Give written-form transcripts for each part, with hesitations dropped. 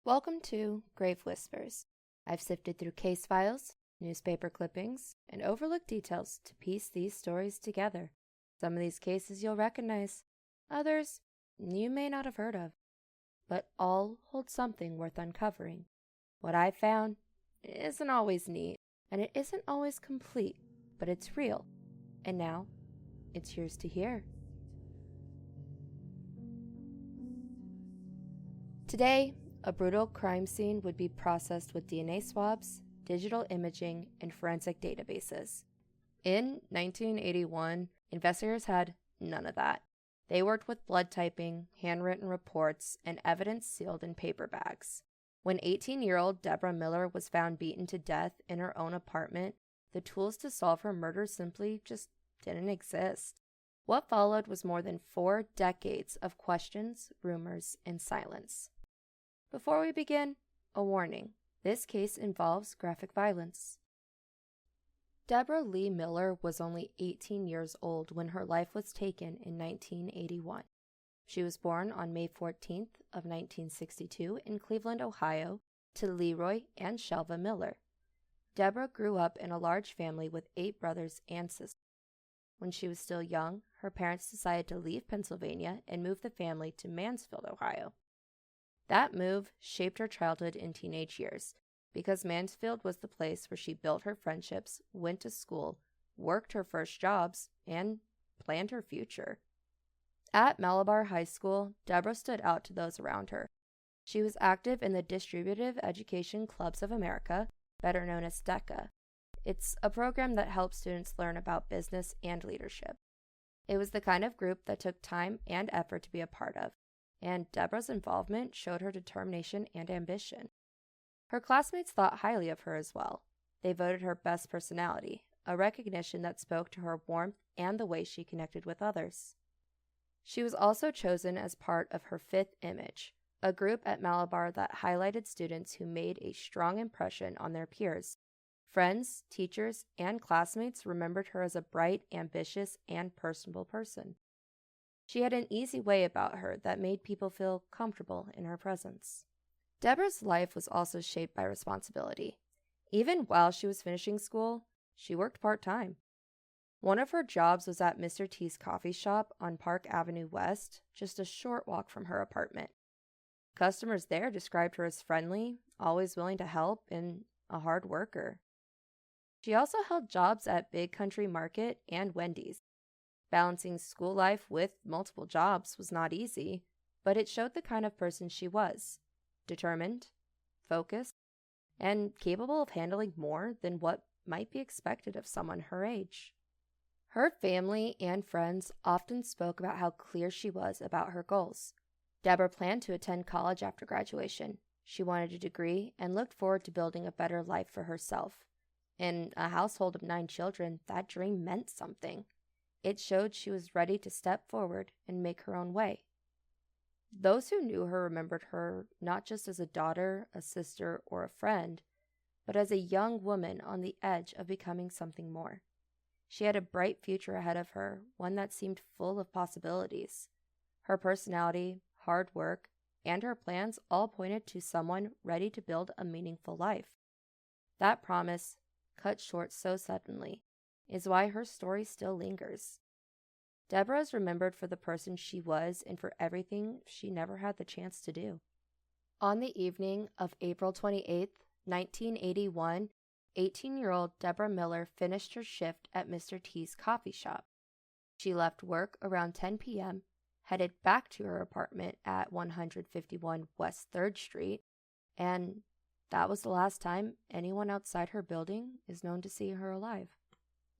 Welcome to Grave Whispers. I've sifted through case files, newspaper clippings, and overlooked details to piece these stories together. Some of these cases you'll recognize, others you may not have heard of, but all hold something worth uncovering. What I found isn't always neat, and it isn't always complete, but it's real. And now, it's yours to hear. Today, a brutal crime scene would be processed with DNA swabs, digital imaging, and forensic databases. In 1981, investigators had none of that. They worked with blood typing, handwritten reports, and evidence sealed in paper bags. When 18-year-old Debra Miller was found beaten to death in her own apartment, the tools to solve her murder simply just didn't exist. What followed was more than 4 decades of questions, rumors, and silence. Before we begin, a warning. This case involves graphic violence. Debra Lee Miller was only 18 years old when her life was taken in 1981. She was born on May 14th of 1962 in Cleveland, Ohio, to Leroy and Shelva Miller. Debra grew up in a large family with 8 brothers and sisters. When she was still young, her parents decided to leave Pennsylvania and move the family to Mansfield, Ohio. That move shaped her childhood and teenage years, because Mansfield was the place where she built her friendships, went to school, worked her first jobs, and planned her future. At Malabar High School, Debra stood out to those around her. She was active in the Distributive Education Clubs of America, better known as DECA. It's a program that helps students learn about business and leadership. It was the kind of group that took time and effort to be a part of, and Debra's involvement showed her determination and ambition. Her classmates thought highly of her as well. They voted her best personality, a recognition that spoke to her warmth and the way she connected with others. She was also chosen as part of her 5th Image, a group at Malabar that highlighted students who made a strong impression on their peers. Friends, teachers, and classmates remembered her as a bright, ambitious, and personable person. She had an easy way about her that made people feel comfortable in her presence. Debra's life was also shaped by responsibility. Even while she was finishing school, she worked part-time. One of her jobs was at Mr. T's coffee shop on Park Avenue West, just a short walk from her apartment. Customers there described her as friendly, always willing to help, and a hard worker. She also held jobs at Big Country Market and Wendy's. Balancing school life with multiple jobs was not easy, but it showed the kind of person she was: determined, focused, and capable of handling more than what might be expected of someone her age. Her family and friends often spoke about how clear she was about her goals. Debra planned to attend college after graduation. She wanted a degree and looked forward to building a better life for herself. In a household of 9 children, that dream meant something. It showed she was ready to step forward and make her own way. Those who knew her remembered her not just as a daughter, a sister, or a friend, but as a young woman on the edge of becoming something more. She had a bright future ahead of her, one that seemed full of possibilities. Her personality, hard work, and her plans all pointed to someone ready to build a meaningful life. That promise, cut short so suddenly, is why her story still lingers. Debra is remembered for the person she was and for everything she never had the chance to do. On the evening of April 28, 1981, 18-year-old Debra Miller finished her shift at Mr. T's coffee shop. She left work around 10 p.m., headed back to her apartment at 151 West 3rd Street, and that was the last time anyone outside her building is known to see her alive.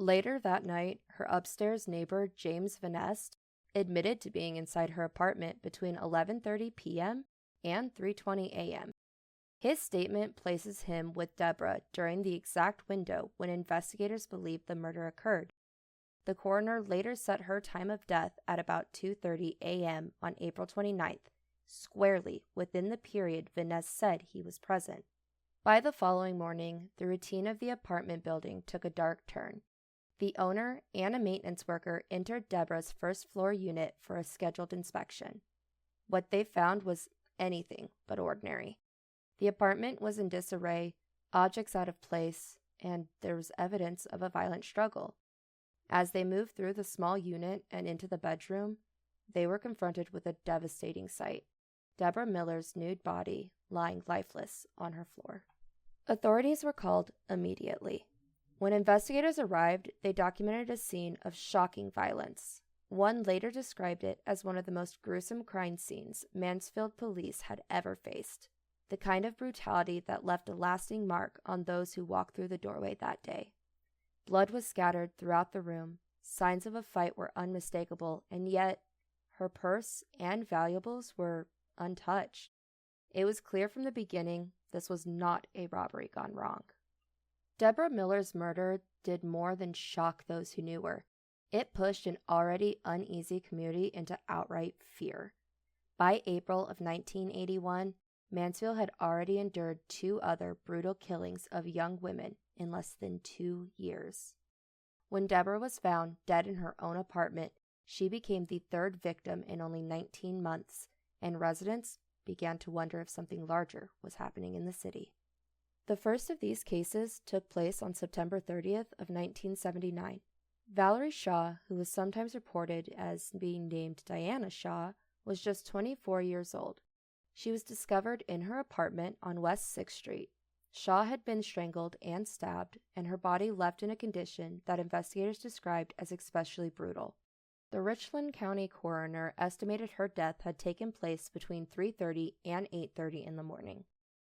Later that night, her upstairs neighbor, James Van Est, admitted to being inside her apartment between 11:30 p.m. and 3:20 a.m. His statement places him with Debra during the exact window when investigators believe the murder occurred. The coroner later set her time of death at about 2:30 a.m. on April 29th, squarely within the period Van Est said he was present. By the following morning, the routine of the apartment building took a dark turn. The owner and a maintenance worker entered Debra's first-floor unit for a scheduled inspection. What they found was anything but ordinary. The apartment was in disarray, objects out of place, and there was evidence of a violent struggle. As they moved through the small unit and into the bedroom, they were confronted with a devastating sight: Debra Miller's nude body lying lifeless on her floor. Authorities were called immediately. When investigators arrived, they documented a scene of shocking violence. One later described it as one of the most gruesome crime scenes Mansfield police had ever faced, the kind of brutality that left a lasting mark on those who walked through the doorway that day. Blood was scattered throughout the room, signs of a fight were unmistakable, and yet her purse and valuables were untouched. It was clear from the beginning this was not a robbery gone wrong. Debra Miller's murder did more than shock those who knew her. It pushed an already uneasy community into outright fear. By April of 1981, Mansfield had already endured 2 other brutal killings of young women in less than 2 years. When Debra was found dead in her own apartment, she became the 3rd victim in only 19 months, and residents began to wonder if something larger was happening in the city. The first of these cases took place on September 30th of 1979. Valerie Shaw, who was sometimes reported as being named Diana Shaw, was just 24 years old. She was discovered in her apartment on West 6th Street. Shaw had been strangled and stabbed, and her body left in a condition that investigators described as especially brutal. The Richland County coroner estimated her death had taken place between 3:30 and 8:30 in the morning.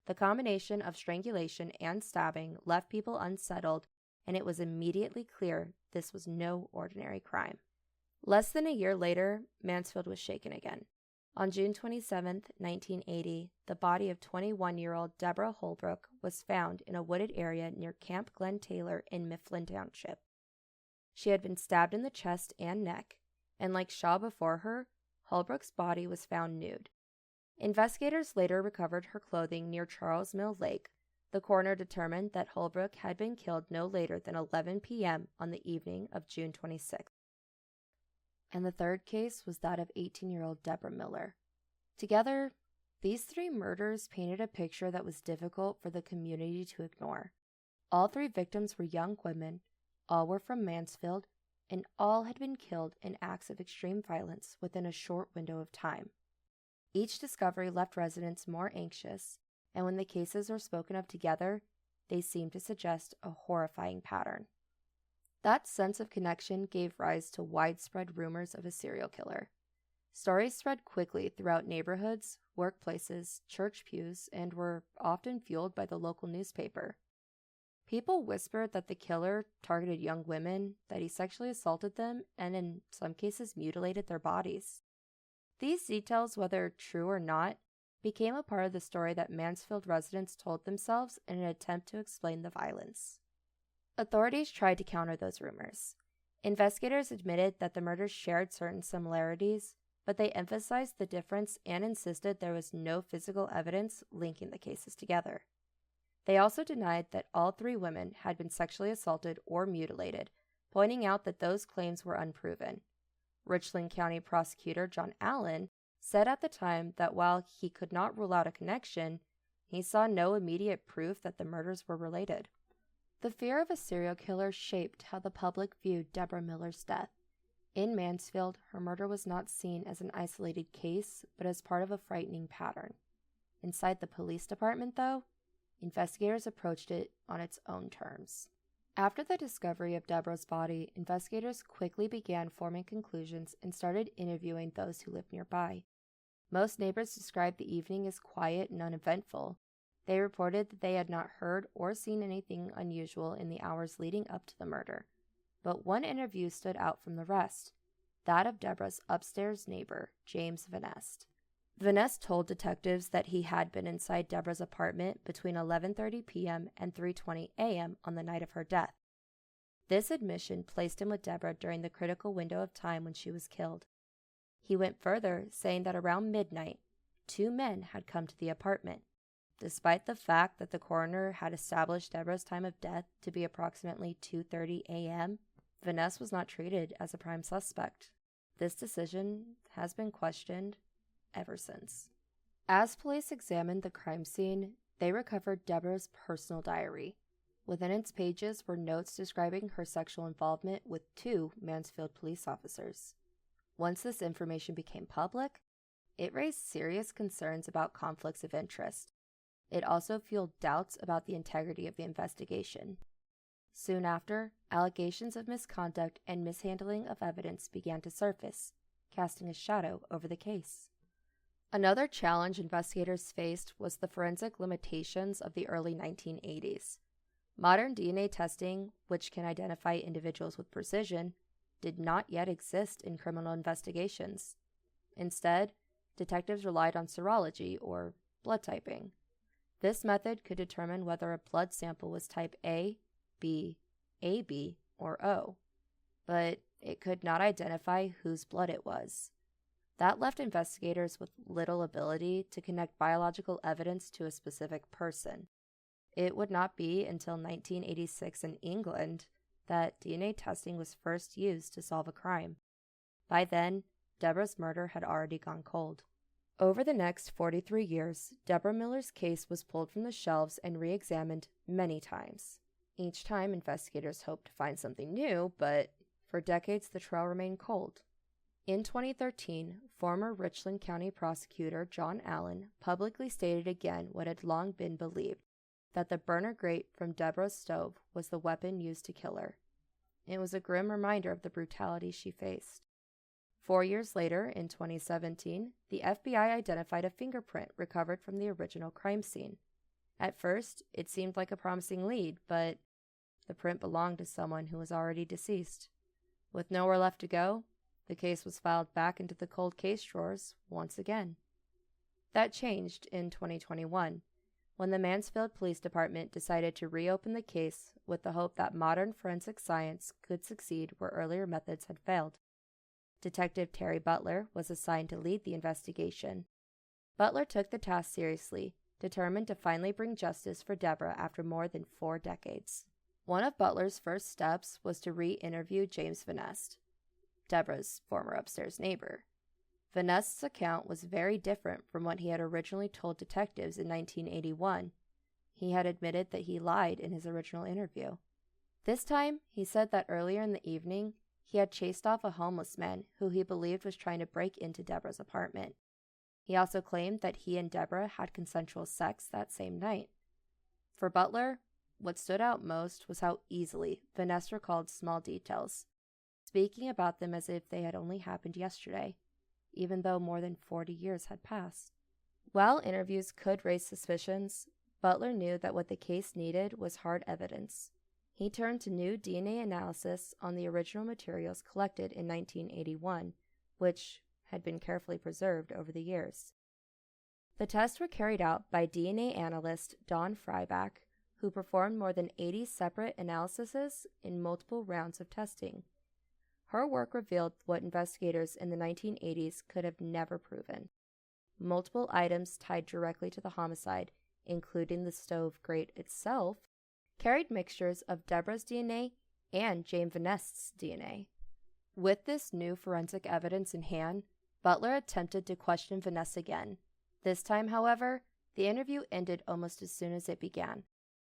The combination of strangulation and stabbing left people unsettled, and it was immediately clear this was no ordinary crime. Less than a year later, Mansfield was shaken again. On June 27, 1980, the body of 21-year-old Deborah Holbrook was found in a wooded area near Camp Glen Taylor in Mifflin Township. She had been stabbed in the chest and neck, and like Shaw before her, Holbrook's body was found nude. Investigators later recovered her clothing near Charles Mill Lake. The coroner determined that Holbrook had been killed no later than 11 p.m. on the evening of June 26th. And the third case was that of 18-year-old Debra Miller. Together, these 3 murders painted a picture that was difficult for the community to ignore. All 3 victims were young women, all were from Mansfield, and all had been killed in acts of extreme violence within a short window of time. Each discovery left residents more anxious, and when the cases were spoken of together, they seemed to suggest a horrifying pattern. That sense of connection gave rise to widespread rumors of a serial killer. Stories spread quickly throughout neighborhoods, workplaces, church pews, and were often fueled by the local newspaper. People whispered that the killer targeted young women, that he sexually assaulted them, and in some cases mutilated their bodies. These details, whether true or not, became a part of the story that Mansfield residents told themselves in an attempt to explain the violence. Authorities tried to counter those rumors. Investigators admitted that the murders shared certain similarities, but they emphasized the difference and insisted there was no physical evidence linking the cases together. They also denied that all 3 women had been sexually assaulted or mutilated, pointing out that those claims were unproven. Richland County Prosecutor John Allen said at the time that while he could not rule out a connection, he saw no immediate proof that the murders were related. The fear of a serial killer shaped how the public viewed Debra Miller's death. In Mansfield, her murder was not seen as an isolated case, but as part of a frightening pattern. Inside the police department, though, investigators approached it on its own terms. After the discovery of Debra's body, investigators quickly began forming conclusions and started interviewing those who lived nearby. Most neighbors described the evening as quiet and uneventful. They reported that they had not heard or seen anything unusual in the hours leading up to the murder. But one interview stood out from the rest, that of Debra's upstairs neighbor, James Vanest. Vanest told detectives that he had been inside Debra's apartment between 11:30 p.m. and 3:20 a.m. on the night of her death. This admission placed him with Debra during the critical window of time when she was killed. He went further, saying that around midnight, 2 men had come to the apartment. Despite the fact that the coroner had established Debra's time of death to be approximately 2:30 a.m., Vaness was not treated as a prime suspect. This decision has been questioned ever since. As police examined the crime scene, They recovered Debra's personal diary. Within its pages were notes describing her sexual involvement with 2 Mansfield police officers. Once this information became public, it raised serious concerns about conflicts of interest. It also fueled doubts about the integrity of the investigation. Soon after, allegations of misconduct and mishandling of evidence began to surface, casting a shadow over the case. Another challenge investigators faced was the forensic limitations of the early 1980s. Modern DNA testing, which can identify individuals with precision, did not yet exist in criminal investigations. Instead, detectives relied on serology, or blood typing. This method could determine whether a blood sample was type A, B, AB, or O, but it could not identify whose blood it was. That left investigators with little ability to connect biological evidence to a specific person. It would not be until 1986 in England that DNA testing was first used to solve a crime. By then, Debra's murder had already gone cold. Over the next 43 years, Debra Miller's case was pulled from the shelves and re-examined many times. Each time, investigators hoped to find something new, but for decades the trail remained cold. In 2013, former Richland County prosecutor John Allen publicly stated again what had long been believed, that the burner grate from Debra's stove was the weapon used to kill her. It was a grim reminder of the brutality she faced. 4 years later, in 2017, the FBI identified a fingerprint recovered from the original crime scene. At first, it seemed like a promising lead, but the print belonged to someone who was already deceased. With nowhere left to go, the case was filed back into the cold case drawers once again. That changed in 2021, when the Mansfield Police Department decided to reopen the case with the hope that modern forensic science could succeed where earlier methods had failed. Detective Terry Butler was assigned to lead the investigation. Butler took the task seriously, determined to finally bring justice for Debra after more than 4 decades. One of Butler's first steps was to re-interview James Van Nest, Debra's former upstairs neighbor. Van Nest's account was very different from what he had originally told detectives in 1981. He had admitted that he lied in his original interview. This time, he said that earlier in the evening, he had chased off a homeless man who he believed was trying to break into Debra's apartment. He also claimed that he and Debra had consensual sex that same night. For Butler, what stood out most was how easily Van Nest recalled small details, speaking about them as if they had only happened yesterday, even though more than 40 years had passed. While interviews could raise suspicions, Butler knew that what the case needed was hard evidence. He turned to new DNA analysis on the original materials collected in 1981, which had been carefully preserved over the years. The tests were carried out by DNA analyst Dawn Fryback, who performed more than 80 separate analyses in multiple rounds of testing. Her work revealed what investigators in the 1980s could have never proven. Multiple items tied directly to the homicide, including the stove grate itself, carried mixtures of Debra's DNA and James Van Nest's DNA. With this new forensic evidence in hand, Butler attempted to question Van Nest again. This time, however, the interview ended almost as soon as it began.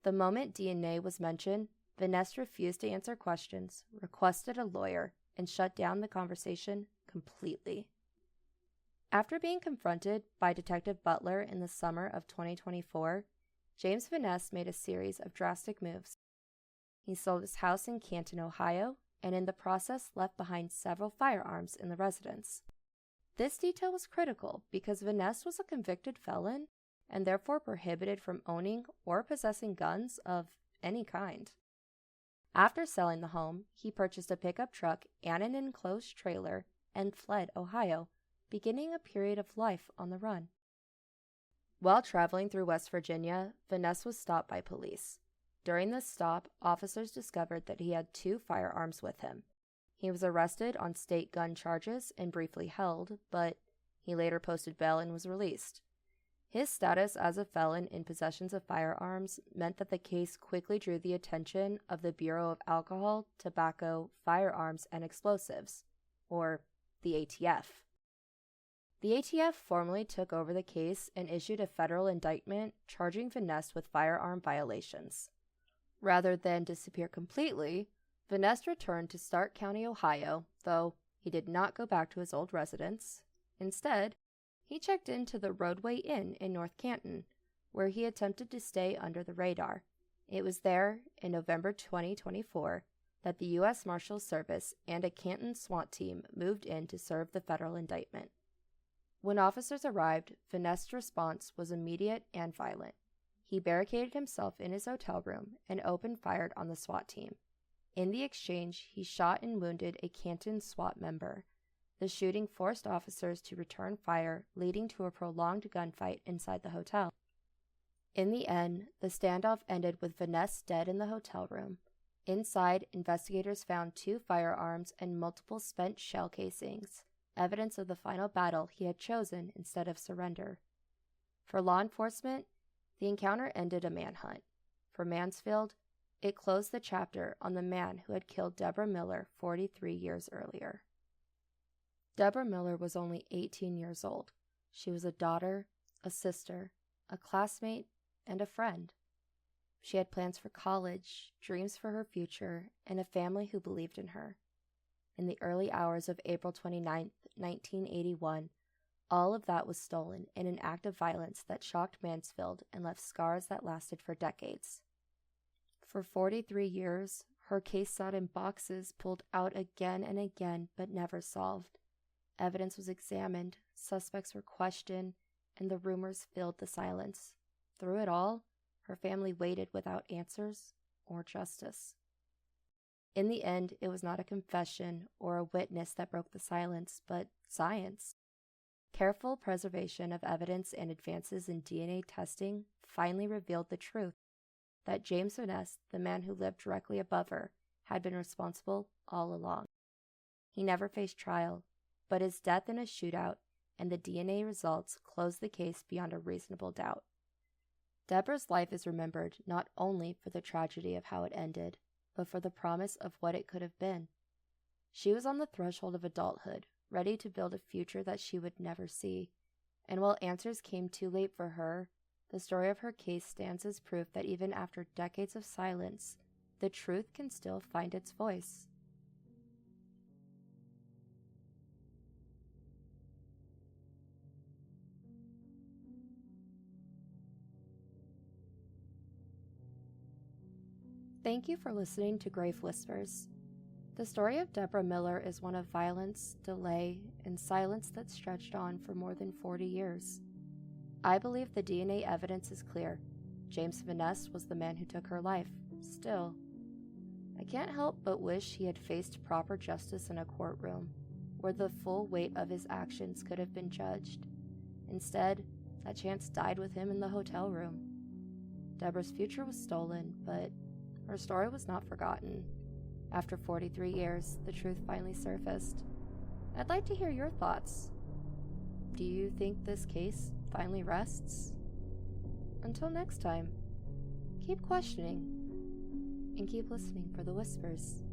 The moment DNA was mentioned, Van Nest refused to answer questions, requested a lawyer, and shut down the conversation completely. After being confronted by Detective Butler in the summer of 2024, James Van Nest made a series of drastic moves. He sold his house in Canton, Ohio, and in the process left behind several firearms in the residence. This detail was critical because Van Nest was a convicted felon and therefore prohibited from owning or possessing guns of any kind. After selling the home, he purchased a pickup truck and an enclosed trailer and fled Ohio, beginning a period of life on the run. While traveling through West Virginia, Van Nest was stopped by police. During this stop, officers discovered that he had 2 firearms with him. He was arrested on state gun charges and briefly held, but he later posted bail and was released. His status as a felon in possession of firearms meant that the case quickly drew the attention of the Bureau of Alcohol, Tobacco, Firearms, and Explosives, or the ATF. The ATF formally took over the case and issued a federal indictment charging Vaness with firearm violations. Rather than disappear completely, Vaness returned to Stark County, Ohio, though he did not go back to his old residence. Instead, he checked into the Roadway Inn in North Canton, where he attempted to stay under the radar. It was there, in November 2024, that the U.S. Marshals Service and a Canton SWAT team moved in to serve the federal indictment. When officers arrived, Vaness's response was immediate and violent. He barricaded himself in his hotel room and opened fire on the SWAT team. In the exchange, he shot and wounded a Canton SWAT member. The shooting forced officers to return fire, leading to a prolonged gunfight inside the hotel. In the end, the standoff ended with Vaness dead in the hotel room. Inside, investigators found 2 firearms and multiple spent shell casings, evidence of the final battle he had chosen instead of surrender. For law enforcement, the encounter ended a manhunt. For Mansfield, it closed the chapter on the man who had killed Debra Miller 43 years earlier. Debra Miller was only 18 years old. She was a daughter, a sister, a classmate, and a friend. She had plans for college, dreams for her future, and a family who believed in her. In the early hours of April 29, 1981, all of that was stolen in an act of violence that shocked Mansfield and left scars that lasted for decades. For 43 years, her case sat in boxes pulled out again and again but never solved. Evidence was examined, suspects were questioned, and the rumors filled the silence. Through it all, her family waited without answers or justice. In the end, it was not a confession or a witness that broke the silence, but science. Careful preservation of evidence and advances in DNA testing finally revealed the truth that James Vaness, the man who lived directly above her, had been responsible all along. He never faced trial, but his death in a shootout and the DNA results closed the case beyond a reasonable doubt. Debra's life is remembered not only for the tragedy of how it ended, but for the promise of what it could have been. She was on the threshold of adulthood, ready to build a future that she would never see. And while answers came too late for her, the story of her case stands as proof that even after decades of silence, the truth can still find its voice. Thank you for listening to Grave Whispers. The story of Debra Miller is one of violence, delay, and silence that stretched on for more than 40 years. I believe the DNA evidence is clear. James Vaness was the man who took her life. Still, I can't help but wish he had faced proper justice in a courtroom, where the full weight of his actions could have been judged. Instead, that chance died with him in the hotel room. Debra's future was stolen, but her story was not forgotten. After 43 years, the truth finally surfaced. I'd like to hear your thoughts. Do you think this case finally rests? Until next time, keep questioning and keep listening for the whispers.